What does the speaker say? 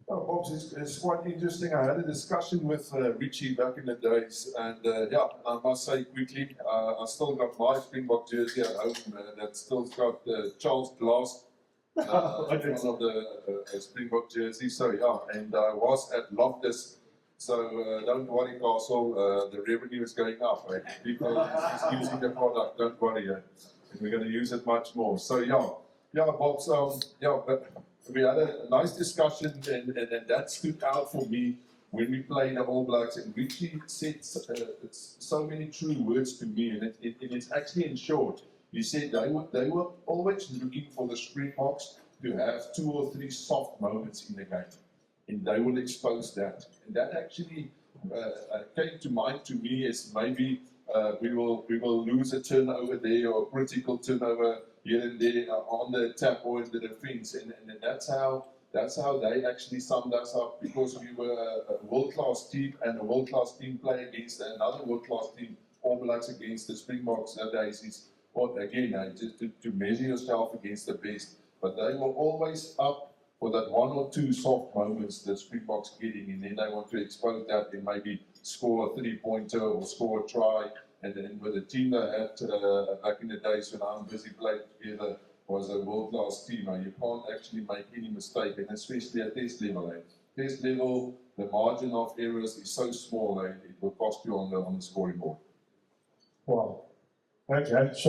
Oh, Bob's is quite interesting. I had a discussion with Richie back in the days, and yeah, I must say quickly, I still got my Springbok jersey at home that still got Charles Glass one of the Springbok jerseys. So yeah, and I was at Loftus. So don't worry, Castle. The revenue is going up. Right? People is using the product. Don't worry, and we're going to use it much more. So yeah, Bob. Yeah, but we had a nice discussion, and that stood out for me when we played the All Blacks. And Richie said so many true words to me, and it's actually in short. He said they were always looking for the Springboks to have 2 or 3 soft moments in the game, and they will expose that. And that actually came to mind to me as maybe we will lose a turnover there or a critical turnover here and there on the attack or in the defence, and that's how they actually summed us up, because we were a world-class team, and a world-class team play against another world-class team. All Blacks against the Springboks nowadays is, well, again, just to measure yourself against the best. But they were always up for that 1 or 2 soft moments that Springboks getting, and then they want to expose that and maybe score a 3-pointer or score a try. And then with the team they had back in the days when I'm busy playing together was a world-class team. You can't actually make any mistake, and especially at test level. Test level, the margin of errors is so small, it will cost you on the scoring board. Wow. Okay. So